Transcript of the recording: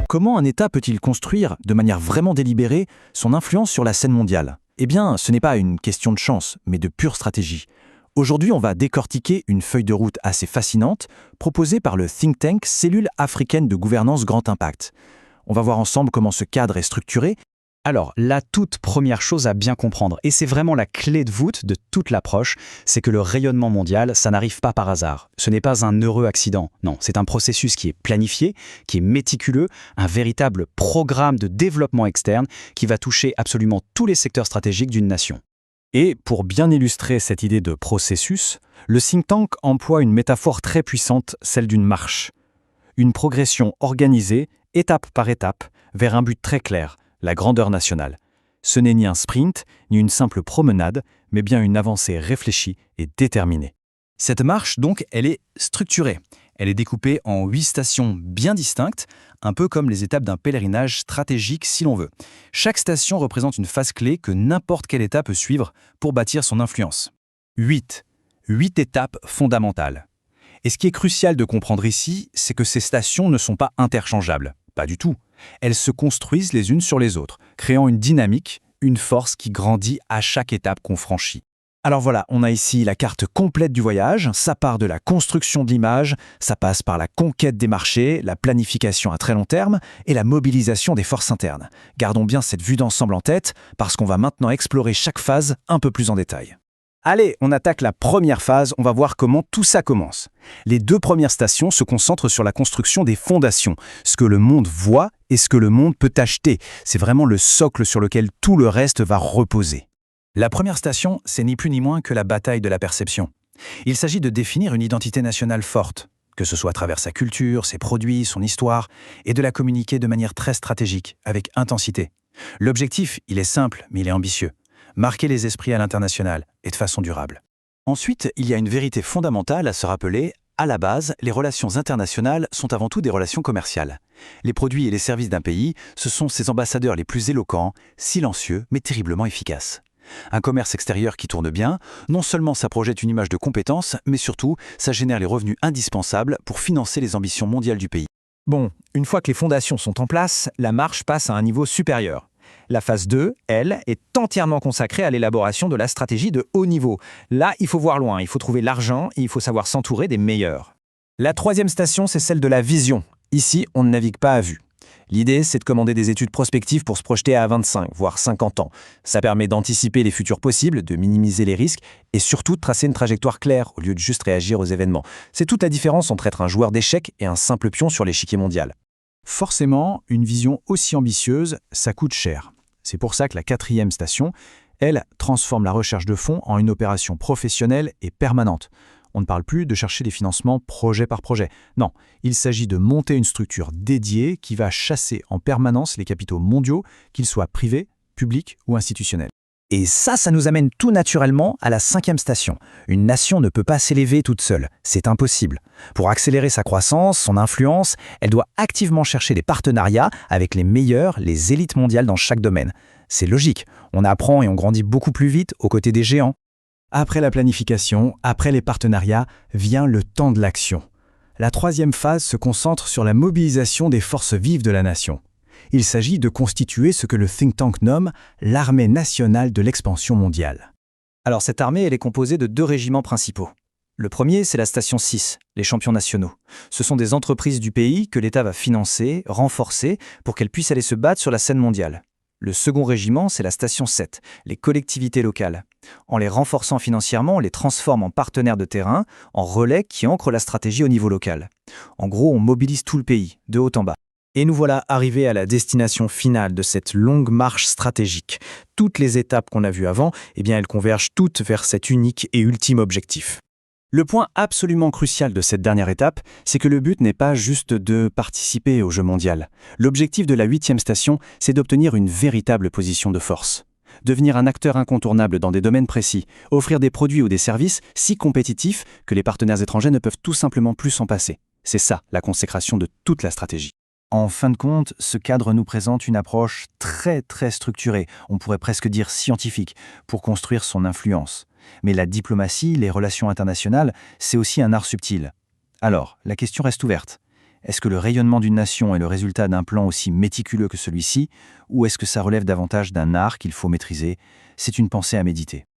Comment un État peut-il construire, de manière vraiment délibérée, son influence sur la scène mondiale? Eh bien, ce n'est pas une question de chance, mais de pure stratégie. Aujourd'hui, on va décortiquer une feuille de route assez fascinante, proposée par le think tank Cellule africaine de gouvernance Grand Impact. On va voir ensemble comment ce cadre est structuré. Alors, la toute première chose à bien comprendre, et c'est vraiment la clé de voûte de toute l'approche, c'est que le rayonnement mondial, ça n'arrive pas par hasard. Ce n'est pas un heureux accident. Non, c'est un processus qui est planifié, qui est méticuleux, un véritable programme de développement externe qui va toucher absolument tous les secteurs stratégiques d'une nation. Et pour bien illustrer cette idée de processus, le think tank emploie une métaphore très puissante, celle d'une marche. Une progression organisée, étape par étape, vers un but très clair, la grandeur nationale. Ce n'est ni un sprint, ni une simple promenade, mais bien une avancée réfléchie et déterminée. Cette marche, donc, elle est structurée. Elle est découpée en 8 stations bien distinctes, un peu comme les étapes d'un pèlerinage stratégique si l'on veut. Chaque station représente une phase clé que n'importe quel État peut suivre pour bâtir son influence. 8 étapes fondamentales. Et ce qui est crucial de comprendre ici, c'est que ces stations ne sont pas interchangeables. Pas du tout. Elles se construisent les unes sur les autres, créant une dynamique, une force qui grandit à chaque étape qu'on franchit. Alors voilà, on a ici la carte complète du voyage, ça part de la construction de l'image, ça passe par la conquête des marchés, la planification à très long terme et la mobilisation des forces internes. Gardons bien cette vue d'ensemble en tête, parce qu'on va maintenant explorer chaque phase un peu plus en détail. Allez, on attaque la première phase, on va voir comment tout ça commence. Les 2 premières stations se concentrent sur la construction des fondations, ce que le monde voit et ce que le monde peut acheter. C'est vraiment le socle sur lequel tout le reste va reposer. La première station, c'est ni plus ni moins que la bataille de la perception. Il s'agit de définir une identité nationale forte, que ce soit à travers sa culture, ses produits, son histoire, et de la communiquer de manière très stratégique, avec intensité. L'objectif, il est simple, mais il est ambitieux. Marquer les esprits à l'international et de façon durable. Ensuite, il y a une vérité fondamentale à se rappeler. À la base, les relations internationales sont avant tout des relations commerciales. Les produits et les services d'un pays, ce sont ses ambassadeurs les plus éloquents, silencieux, mais terriblement efficaces. Un commerce extérieur qui tourne bien, non seulement ça projette une image de compétence, mais surtout, ça génère les revenus indispensables pour financer les ambitions mondiales du pays. Bon, une fois que les fondations sont en place, la marche passe à un niveau supérieur. La phase 2, elle, est entièrement consacrée à l'élaboration de la stratégie de haut niveau. Là, il faut voir loin, il faut trouver l'argent et il faut savoir s'entourer des meilleurs. La 3e station, c'est celle de la vision. Ici, on ne navigue pas à vue. L'idée, c'est de commander des études prospectives pour se projeter à 25, voire 50 ans. Ça permet d'anticiper les futurs possibles, de minimiser les risques et surtout de tracer une trajectoire claire au lieu de juste réagir aux événements. C'est toute la différence entre être un joueur d'échecs et un simple pion sur l'échiquier mondial. Forcément, une vision aussi ambitieuse, ça coûte cher. C'est pour ça que la 4e station, elle, transforme la recherche de fonds en une opération professionnelle et permanente. On ne parle plus de chercher des financements projet par projet. Non, il s'agit de monter une structure dédiée qui va chasser en permanence les capitaux mondiaux, qu'ils soient privés, publics ou institutionnels. Et ça nous amène tout naturellement à la 5e station. Une nation ne peut pas s'élever toute seule, c'est impossible. Pour accélérer sa croissance, son influence, elle doit activement chercher des partenariats avec les meilleurs, les élites mondiales dans chaque domaine. C'est logique, on apprend et on grandit beaucoup plus vite aux côtés des géants. Après la planification, après les partenariats, vient le temps de l'action. La 3e phase se concentre sur la mobilisation des forces vives de la nation. Il s'agit de constituer ce que le think tank nomme l'armée nationale de l'expansion mondiale. Alors cette armée, elle est composée de 2 régiments principaux. Le premier, c'est la station 6, les champions nationaux. Ce sont des entreprises du pays que l'État va financer, renforcer, pour qu'elles puissent aller se battre sur la scène mondiale. Le second régiment, c'est la station 7, les collectivités locales. En les renforçant financièrement, on les transforme en partenaires de terrain, en relais qui ancrent la stratégie au niveau local. En gros, on mobilise tout le pays, de haut en bas. Et nous voilà arrivés à la destination finale de cette longue marche stratégique. Toutes les étapes qu'on a vues avant, elles convergent toutes vers cet unique et ultime objectif. Le point absolument crucial de cette dernière étape, c'est que le but n'est pas juste de participer au jeu mondial. L'objectif de la 8e station, c'est d'obtenir une véritable position de force. Devenir un acteur incontournable dans des domaines précis, offrir des produits ou des services si compétitifs que les partenaires étrangers ne peuvent tout simplement plus s'en passer. C'est ça, la consécration de toute la stratégie. En fin de compte, ce cadre nous présente une approche très structurée, on pourrait presque dire scientifique, pour construire son influence. Mais la diplomatie, les relations internationales, c'est aussi un art subtil. Alors, la question reste ouverte. Est-ce que le rayonnement d'une nation est le résultat d'un plan aussi méticuleux que celui-ci, ou est-ce que ça relève davantage d'un art qu'il faut maîtriser? C'est une pensée à méditer.